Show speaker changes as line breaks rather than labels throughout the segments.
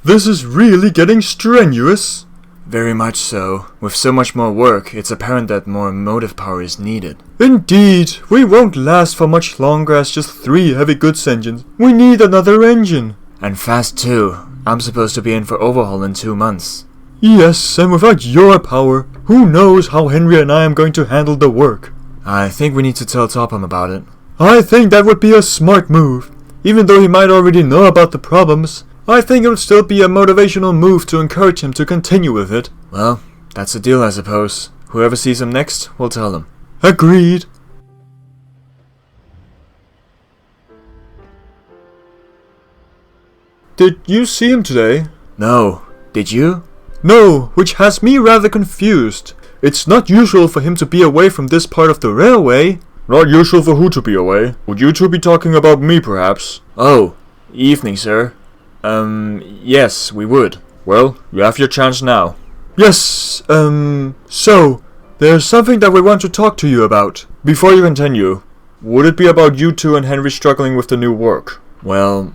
This is really getting strenuous. Very much so. With so much more work, it's apparent that more motive power is needed. Indeed, we won't last for much longer as just 3 heavy goods engines. We need another engine. And fast too. I'm supposed to be in for overhaul in 2 months. Yes, and without your power, who knows how Henry and I am going to handle the work. I think we need to tell Topham about it. I think that would be a smart move. Even though he might already know about the problems, I think it would still be a motivational move to encourage him to continue with it. Well, that's the deal, I suppose. Whoever sees him next, will tell him. Agreed. Did you see him today? No. Did you? No, which has me rather confused. It's not usual for him to be away from this part of the railway. Not usual for who to be away? Would you two be talking about me, perhaps? Oh, evening, sir. Yes, we would. Well, you have your chance now. Yes, so, there's something that we want to talk to you about. Before you continue, would it be about you two and Henry struggling with the new work? Well,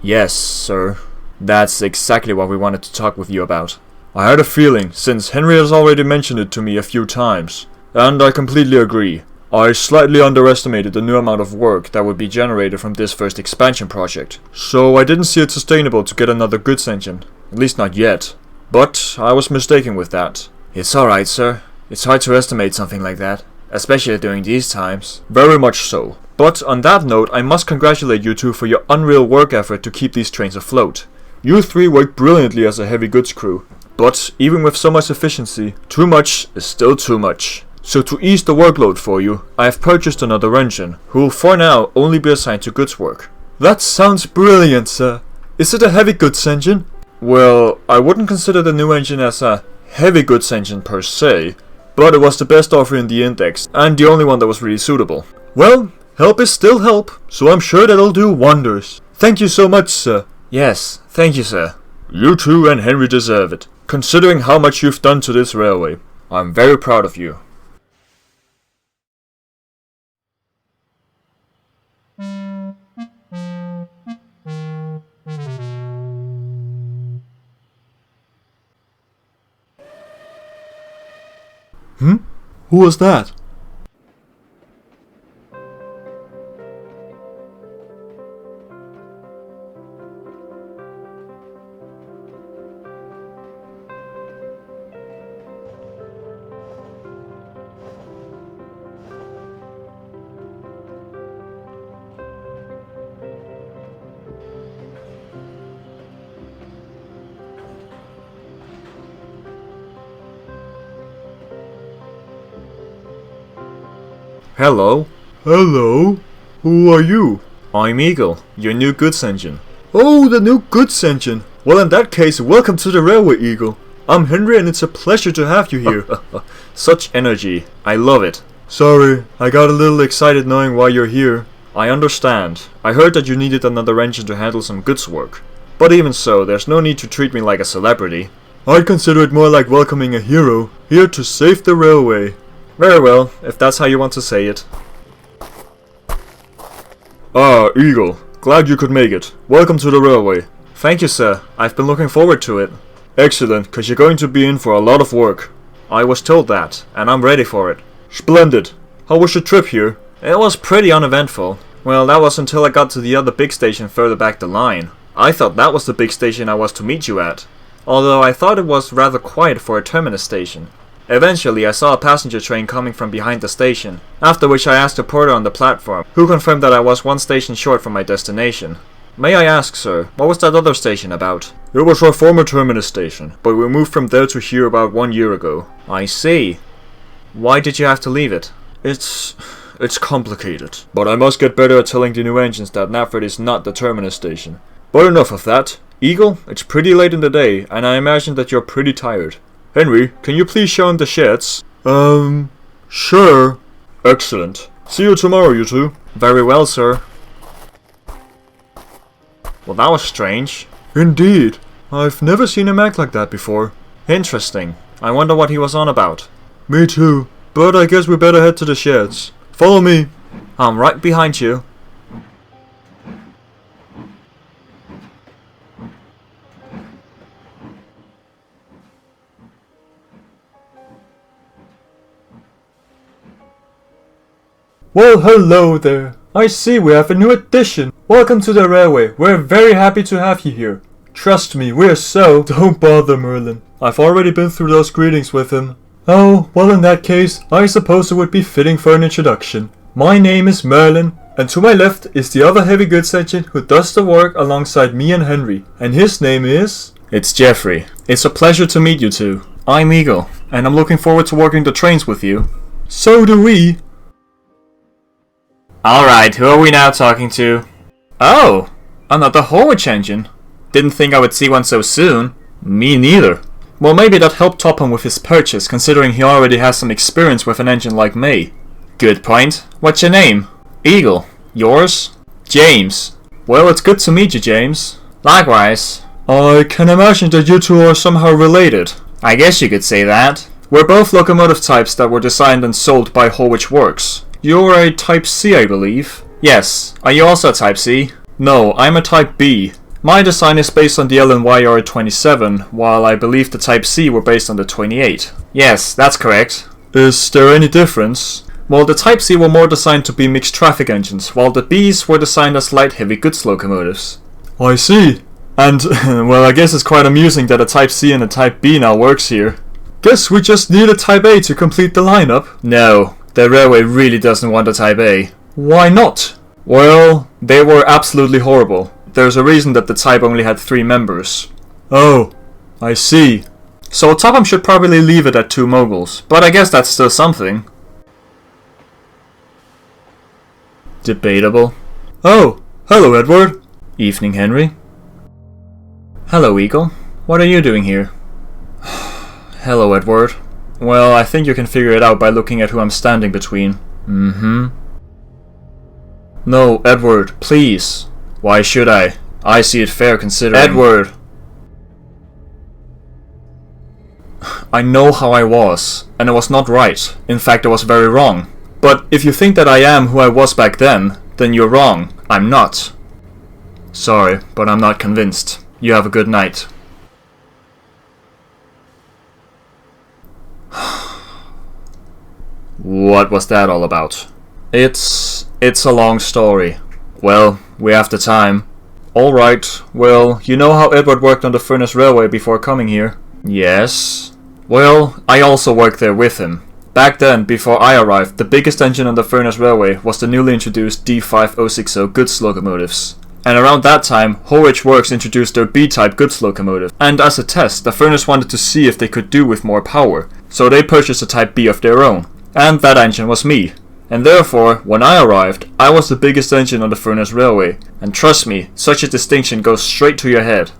yes, sir. That's exactly what we wanted to talk with you about. I had a feeling, since Henry has already mentioned it to me a few times. And I completely agree. I slightly underestimated the new amount of work that would be generated from this first expansion project, so I didn't see it sustainable to get another goods engine, at least not yet. But I was mistaken with that. It's alright, sir. It's hard to estimate something like that, especially during these times. Very much so. But on that note, I must congratulate you two for your unreal work effort to keep these trains afloat. You 3 worked brilliantly as a heavy goods crew, but even with so much efficiency, too much is still too much. So to ease the workload for you, I have purchased another engine, who will for now only be assigned to goods work. That sounds brilliant, sir. Is it a heavy goods engine? Well, I wouldn't consider the new engine as a heavy goods engine per se, but it was the best offer in the index, and the only one that was really suitable. Well, help is still help, so I'm sure that'll do wonders. Thank you so much, sir. Yes, thank you, sir. You two and Henry deserve it, considering how much you've done to this railway. I'm very proud of you. Who was that? Hello? Hello? Who are you? I'm Eagle, your new goods engine. Oh, the new goods engine. Well, in that case, welcome to the railway, Eagle. I'm Henry and it's a pleasure to have you here. Such energy. I love it. Sorry, I got a little excited knowing why you're here. I understand. I heard that you needed another engine to handle some goods work. But even so, there's no need to treat me like a celebrity. I'd consider it more like welcoming a hero, here to save the railway. Very well, if that's how you want to say it. Ah, Eagle. Glad you could make it. Welcome to the railway. Thank you, sir. I've been looking forward to it. Excellent, cause you're going to be in for a lot of work. I was told that, and I'm ready for it. Splendid. How was your trip here? It was pretty uneventful. Well, that was until I got to the other big station further back the line. I thought that was the big station I was to meet you at. Although I thought it was rather quiet for a terminus station. Eventually, I saw a passenger train coming from behind the station, after which I asked a porter on the platform, who confirmed that I was 1 station short from my destination. May I ask, sir, what was that other station about? It was our former terminus station, but we moved from there to here about 1 year ago. I see. Why did you have to leave it? It's complicated, but I must get better at telling the new engines that Knapford is not the terminus station. But enough of that. Eagle, it's pretty late in the day, and I imagine that you're pretty tired. Henry, can you please show him the sheds? Sure. Excellent. See you tomorrow, you two. Very well, sir. Well, that was strange. Indeed. I've never seen him act like that before. Interesting. I wonder what he was on about. Me too. But I guess we better head to the sheds. Follow me. I'm right behind you. Well, hello there. I see we have a new addition. Welcome to the railway. We're very happy to have you here. Trust me, we're so... Don't bother, Merlin. I've already been through those greetings with him. Oh, well in that case, I suppose it would be fitting for an introduction. My name is Merlin, and to my left is the other heavy goods agent who does the work alongside me and Henry. And his name is...
It's Jeffrey. It's a pleasure to meet you two. I'm Eagle, and I'm looking forward to working the trains with you.
So do we.
Alright, who are we now talking to? Oh, another Horwich engine. Didn't think I would see one so soon. Me neither. Well, maybe that helped Topham with his purchase, considering he already has some experience with an engine like me. Good point. What's your name? Eagle. Yours? James. Well, it's good to meet you, James. Likewise.
I can imagine that you two are somehow related.
I guess you could say that. We're both locomotive types that were designed and sold by Horwich Works.
You're a Type C, I believe.
Yes. Are you also a Type C?
No, I'm a Type B. My design is based on the LNYR 27, while I believe the Type C were based on the 28.
Yes, that's correct.
Is there any difference?
Well, the Type C were more designed to be mixed traffic engines, while the Bs were designed as light heavy goods locomotives.
I see. And, well, I guess it's quite amusing that a Type C and a Type B now works here. Guess we just need a Type A to complete the lineup.
No. The railway really doesn't want a Type A.
Why not?
Well, they were absolutely horrible. There's a reason that the type only had 3 members.
Oh, I see.
So Topham should probably leave it at 2 moguls, but I guess that's still something. Debatable.
Oh, hello Edward.
Evening, Henry. Hello, Eagle. What are you doing here? Hello, Edward. Well, I think you can figure it out by looking at who I'm standing between. No, Edward, please. Why should I? I see it fair considering... Edward! I know how I was, and it was not right. In fact, it was very wrong. But if you think that I am who I was back then you're wrong. I'm not. Sorry, but I'm not convinced. You have a good night. What was that all about? It's a long story. Well, we have the time. Alright, well, you know how Edward worked on the Furnace Railway before coming here? Yes. Well, I also worked there with him. Back then, before I arrived, the biggest engine on the Furnace Railway was the newly introduced D5060 goods locomotives. And around that time, Horwich Works introduced their B-type goods locomotive. And as a test, the Furnace wanted to see if they could do with more power, so they purchased a Type B of their own. And that engine was me. And therefore, when I arrived, I was the biggest engine on the Furnace Railway. And trust me, such a distinction goes straight to your head.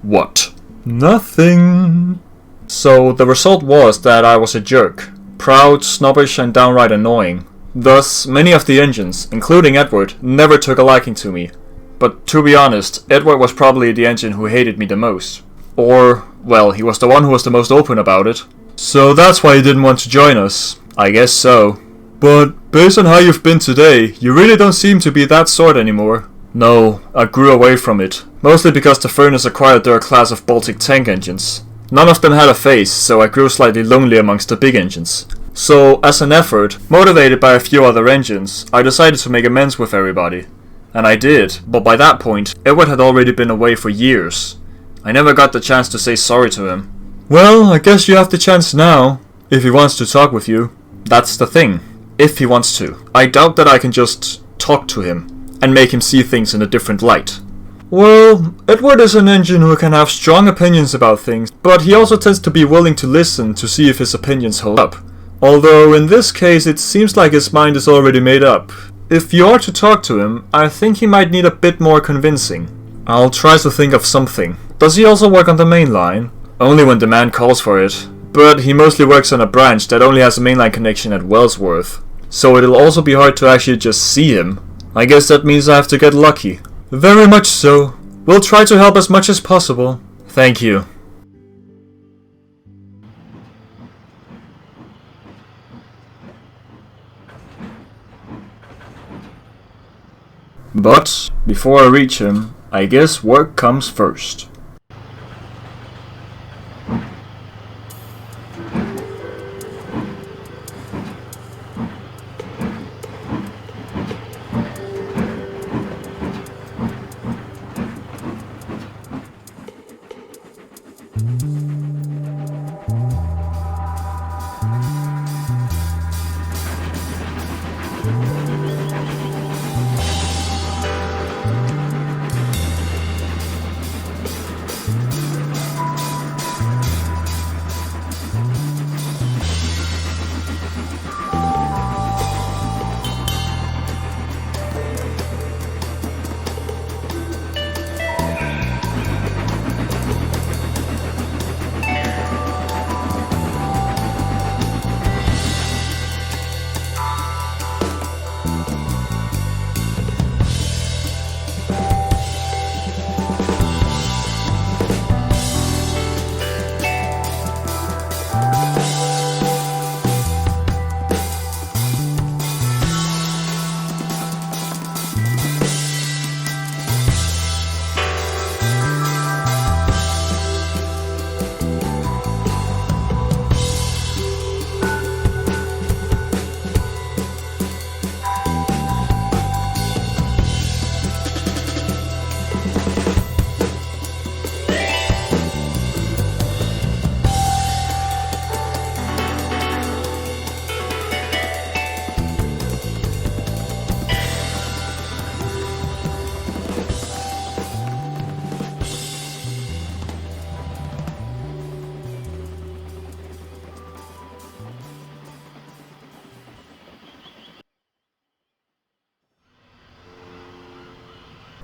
What?
Nothing.
So the result was that I was a jerk. Proud, snobbish, and downright annoying. Thus, many of the engines, including Edward, never took a liking to me. But to be honest, Edward was probably the engine who hated me the most. Or, well, he was the one who was the most open about it.
So that's why you didn't want to join us?
I guess so.
But based on how you've been today, you really don't seem to be that sort anymore.
No, I grew away from it. Mostly because the Furnace acquired their class of Baltic tank engines. None of them had a face, so I grew slightly lonely amongst the big engines. So, as an effort, motivated by a few other engines, I decided to make amends with everybody. And I did, but by that point, Edward had already been away for years. I never got the chance to say sorry to him.
Well, I guess you have the chance now, if he wants to talk with you.
That's the thing, if he wants to. I doubt that I can just talk to him, and make him see things in a different light.
Well, Edward is an engine who can have strong opinions about things, but he also tends to be willing to listen to see if his opinions hold up. Although in this case it seems like his mind is already made up. If you are to talk to him, I think he might need a bit more convincing.
I'll try to think of something. Does he also work on the main line? Only when demand calls for it. But he mostly works on a branch that only has a mainline connection at Wellsworth. So it'll also be hard to actually just see him. I guess that means I have to get lucky.
Very much so. We'll try to help as much as possible.
Thank you. But, before I reach him, I guess work comes first.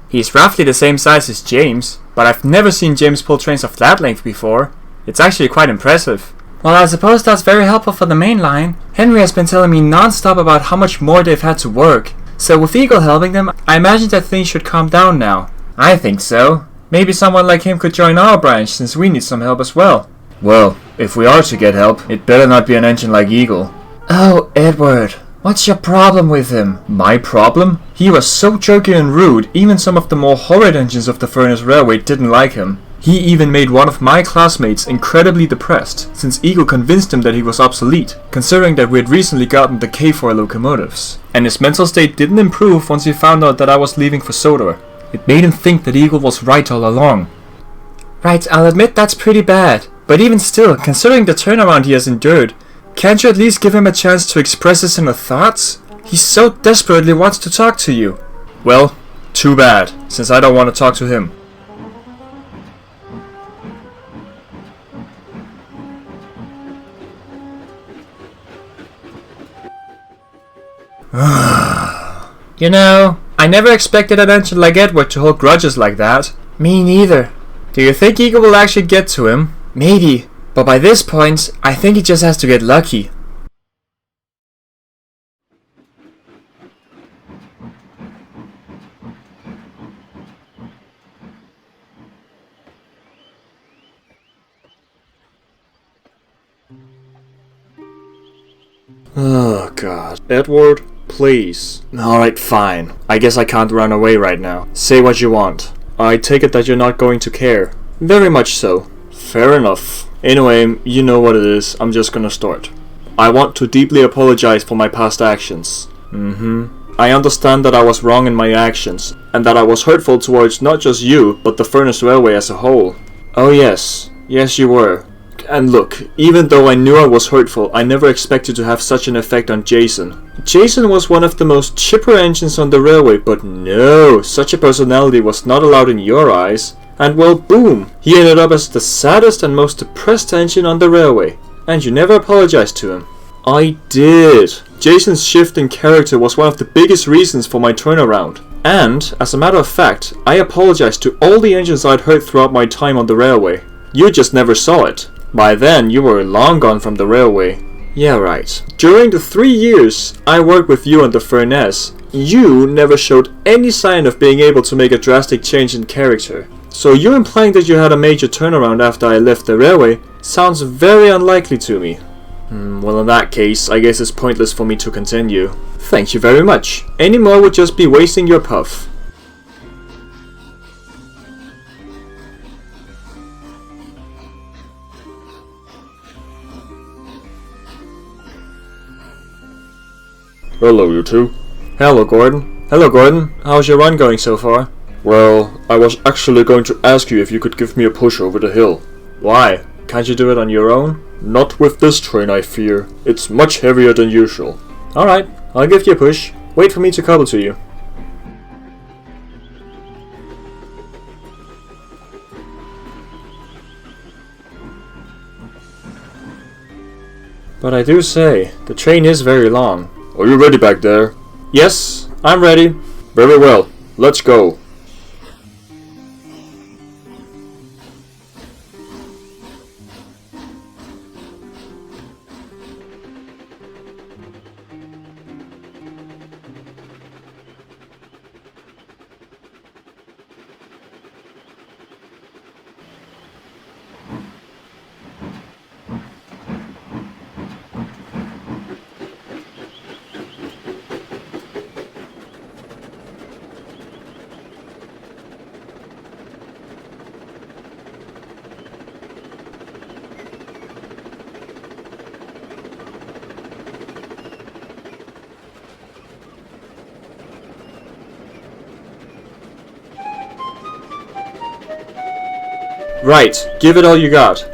He's roughly the same size as James, but I've never seen James pull trains of that length before. It's actually quite impressive. Well, I suppose that's very helpful for the main line. Henry has been telling me non-stop about how much more they've had to work. So with Eagle helping them, I imagine that things should calm down now. I think so. Maybe someone like him could join our branch, since we need some help as well. Well, if we are to get help, it better not be an engine like Eagle. Oh, Edward, what's your problem with him? My problem? He was so jerky and rude, even some of the more horrid engines of the Furnace Railway didn't like him. He even made one of my classmates incredibly depressed, since Eagle convinced him that he was obsolete, considering that we had recently gotten the K4 locomotives. And his mental state didn't improve once he found out that I was leaving for Sodor. It made him think that Eagle was right all along. Right, I'll admit that's pretty bad. But even still, considering the turnaround he has endured, can't you at least give him a chance to express his inner thoughts? He so desperately wants to talk to you. Well, too bad, since I don't want to talk to him. You know, I never expected an engine like Edward to hold grudges like that. Me neither. Do you think Eagle will actually get to him? Maybe, but by this point, I think he just has to get lucky. Oh god. Edward, please. Alright, fine. I guess I can't run away right now. Say what you want. I take it that you're not going to care. Very much so. Fair enough. Anyway, you know what it is. I'm just gonna start. I want to deeply apologize for my past actions. I understand that I was wrong in my actions, and that I was hurtful towards not just you, but the Furnace Railway as a whole. Oh yes. Yes, you were. And look, even though I knew I was hurtful, I never expected to have such an effect on Jason. Jason was one of the most chipper engines on the railway, but no, such a personality was not allowed in your eyes. And well, boom, he ended up as the saddest and most depressed engine on the railway. And you never apologized to him. I did. Jason's shift in character was one of the biggest reasons for my turnaround. And, as a matter of fact, I apologized to all the engines I'd hurt throughout my time on the railway. You just never saw it. By then, you were long gone from the railway. Yeah, right. During the 3 years I worked with you on the Furnace, you never showed any sign of being able to make a drastic change in character. So you implying that you had a major turnaround after I left the railway sounds very unlikely to me. Well, in that case, I guess it's pointless for me to continue. Thank you very much. Any more would just be wasting your puff.
Hello, you two.
Hello, Gordon. Hello, Gordon. How's your run going so far?
Well, I was actually going to ask you if you could give me a push over the hill.
Why? Can't you do it on your own?
Not with this train, I fear. It's much heavier than usual.
Alright, I'll give you a push. Wait for me to cobble to you. But I do say, the train is very long.
Are you ready back there?
Yes, I'm ready.
Very well, let's go.
Right, give it all you got.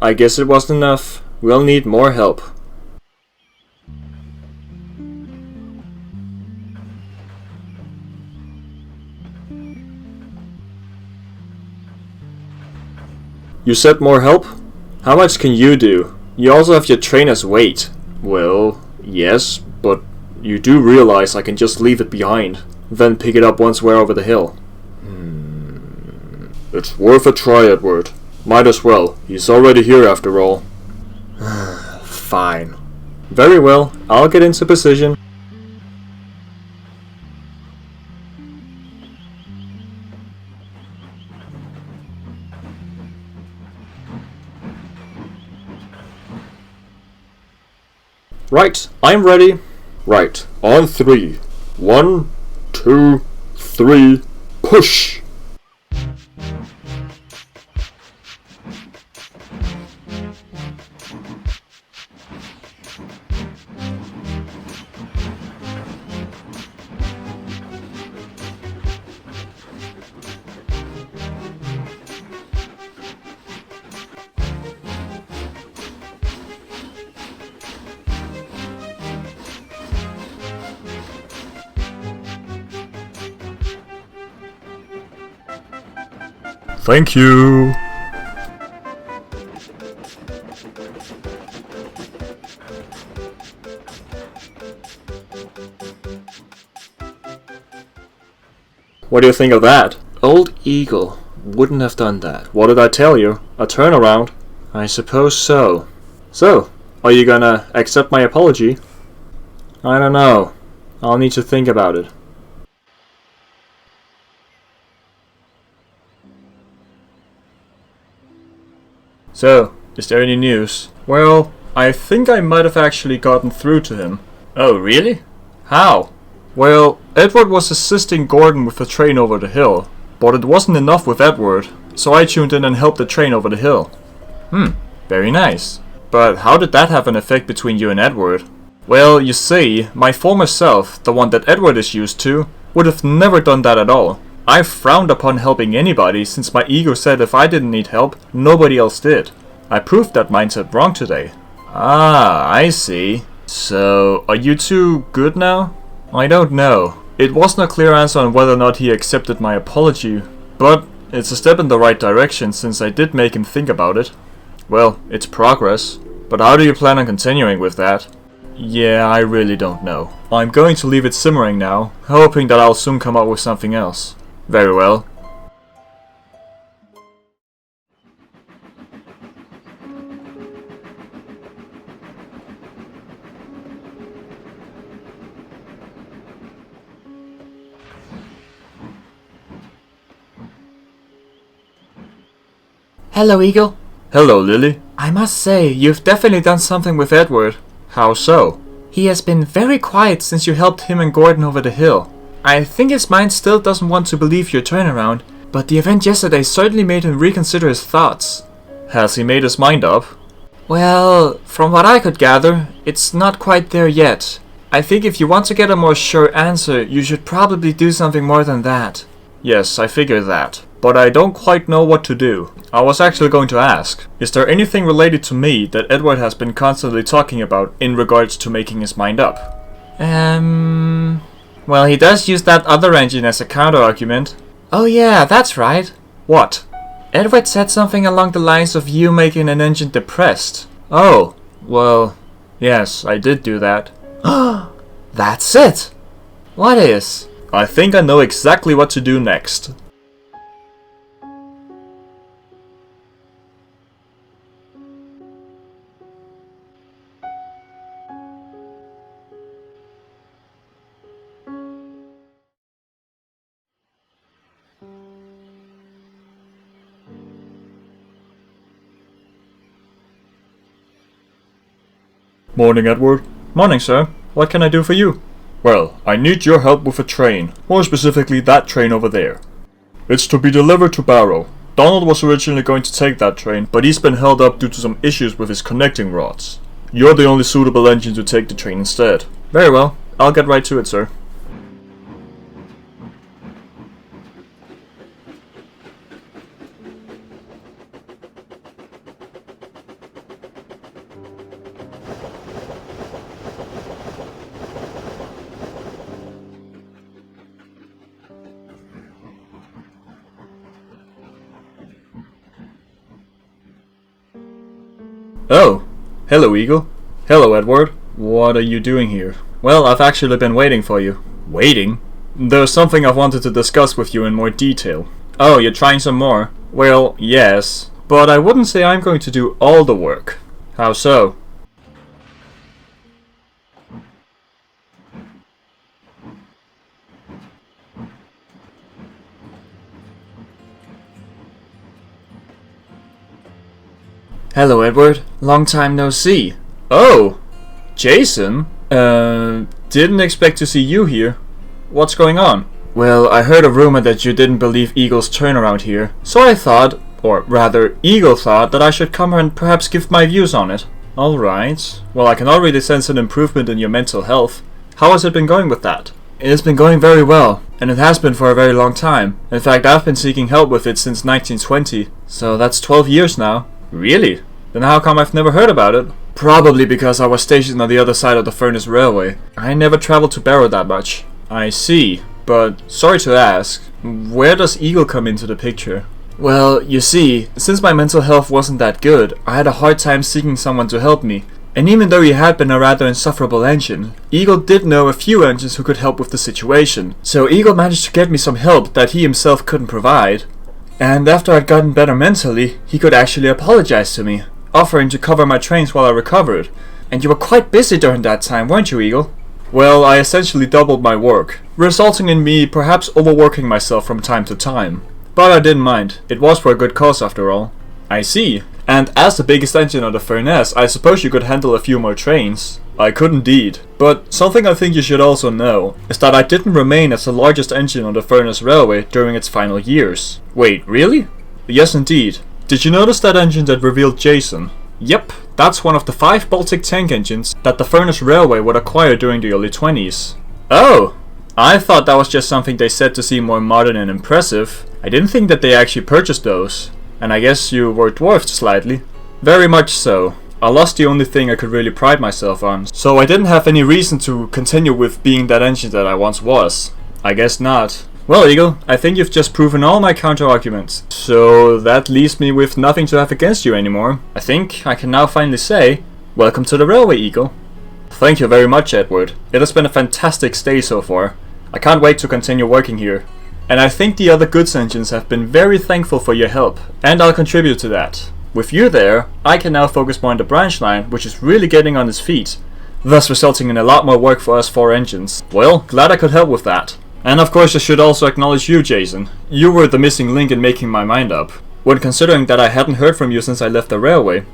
I guess it wasn't enough. We'll need more help. You said more help? How much can you do? You also have your trainer's weight. Well, yes, but you do realize I can just leave it behind, then pick it up once we're over the hill. It's worth a try, Edward. Might as well. He's already here after all. Fine. Very well, I'll get into position. Right, I'm ready. Right, on 3. 1, 2, 3, push!
Thank you.
What do you think of that? Old Eagle wouldn't have done that. What did I tell you? A turnaround? I suppose so. So, are you gonna accept my apology? I don't know. I'll need to think about it. So, is there any news? Well, I think I might have actually gotten through to him. Oh, really? How? Well, Edward was assisting Gordon with the train over the hill, but it wasn't enough with Edward, so I tuned in and helped the train over the hill. Very nice. But how did that have an effect between you and Edward? Well, you see, my former self, the one that Edward is used to, would have never done that at all. I frowned upon helping anybody since my ego said if I didn't need help, nobody else did. I proved that mindset wrong today. Ah, I see. So, are you two good now? I don't know. It wasn't a clear answer on whether or not he accepted my apology, but it's a step in the right direction since I did make him think about it. Well, it's progress. But how do you plan on continuing with that? Yeah, I really don't know. I'm going to leave it simmering now, hoping that I'll soon come up with something else. Very well.
Hello, Eagle.
Hello, Lily.
I must say, you've definitely done something with Edward.
How so?
He has been very quiet since you helped him and Gordon over the hill. I think his mind still doesn't want to believe your turnaround, but the event yesterday certainly made him reconsider his thoughts.
Has he made his mind up?
Well, from what I could gather, it's not quite there yet. I think if you want to get a more sure answer, you should probably do something more than that.
Yes, I figured that. But I don't quite know what to do. I was actually going to ask, is there anything related to me that Edward has been constantly talking about in regards to making his mind up?
Well, he does use that other engine as a counter-argument. Oh yeah, that's right.
What?
Edward said something along the lines of you making an engine depressed.
Oh, well, yes, I did do that.
That's it! What is?
I think I know exactly what to do next. Morning, Edward.
Morning, sir. What can I do for you?
Well, I need your help with a train. More specifically, that train over there. It's to be delivered to Barrow. Donald was originally going to take that train, but he's been held up due to some issues with his connecting rods. You're the only suitable engine to take the train instead.
Very well. I'll get right to it, sir.
Oh, hello, Eagle. Hello, Edward. What are you doing here? Well, I've actually been waiting for you. Waiting? There's something I've wanted to discuss with you in more detail. Oh, you're trying some more? Well, yes. But I wouldn't say I'm going to do all the work. How so? Hello, Edward. Long time no see. Oh! Jason? Didn't expect to see you here. What's going on? Well, I heard a rumor that you didn't believe Eagle's turnaround here, so I thought, or rather, Eagle thought that I should come and perhaps give my views on it. Alright. Well, I can already sense an improvement in your mental health. How has it been going with that? It's been going very well, and it has been for a very long time. In fact, I've been seeking help with it since 1920, so that's 12 years now. Really? Then how come I've never heard about it? Probably because I was stationed on the other side of the Furnace Railway. I never traveled to Barrow that much. I see. But, sorry to ask, where does Eagle come into the picture? Well, you see, since my mental health wasn't that good, I had a hard time seeking someone to help me. And even though he had been a rather insufferable engine, Eagle did know a few engines who could help with the situation. So Eagle managed to get me some help that he himself couldn't provide. And after I'd gotten better mentally, he could actually apologize to me, offering to cover my trains while I recovered. And you were quite busy during that time, weren't you, Eagle? Well, I essentially doubled my work, resulting in me perhaps overworking myself from time to time. But I didn't mind. It was for a good cause after all. I see. And as the biggest engine on the Furnace, I suppose you could handle a few more trains. I could indeed. But something I think you should also know is that I didn't remain as the largest engine on the Furnace Railway during its final years. Wait, really? Yes, indeed. Did you notice that engine that revealed Jason? Yep, that's one of the 5 Baltic tank engines that the Furnace Railway would acquire during the early 20s. Oh! I thought that was just something they said to seem more modern and impressive. I didn't think that they actually purchased those. And I guess you were dwarfed slightly. Very much so. I lost the only thing I could really pride myself on, so I didn't have any reason to continue with being that engine that I once was. I guess not. Well, Eagle, I think you've just proven all my counter-arguments, so that leaves me with nothing to have against you anymore. I think I can now finally say, welcome to the railway, Eagle. Thank you very much, Edward. It has been a fantastic stay so far. I can't wait to continue working here. And I think the other goods engines have been very thankful for your help, and I'll contribute to that. With you there, I can now focus more on the branch line, which is really getting on its feet, thus resulting in a lot more work for us 4 engines. Well, glad I could help with that. And of course I should also acknowledge you, Jason. You were the missing link in making my mind up, when considering that I hadn't heard from you since I left the railway.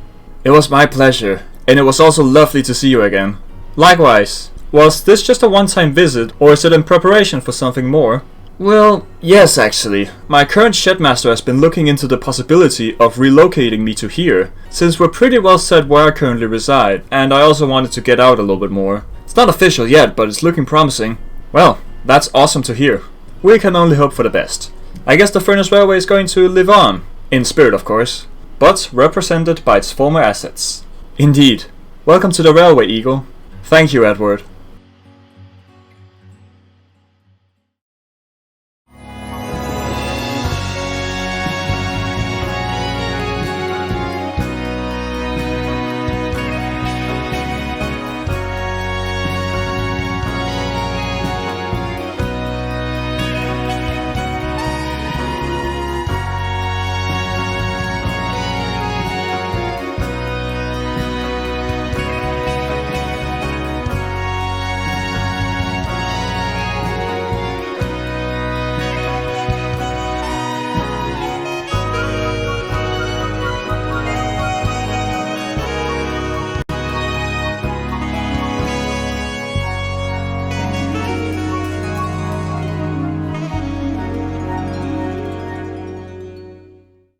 It was my pleasure, and it was also lovely to see you again. Likewise. Was this just a one-time visit, or is it in preparation for something more? Well, yes actually. My current shedmaster has been looking into the possibility of relocating me to here, since we're pretty well set where I currently reside, and I also wanted to get out a little bit more. It's not official yet, but it's looking promising. Well, that's awesome to hear. We can only hope for the best. I guess the Furnace Railway is going to live on, in spirit of course, but represented by its former assets. Indeed. Welcome to the railway, Eagle. Thank you, Edward.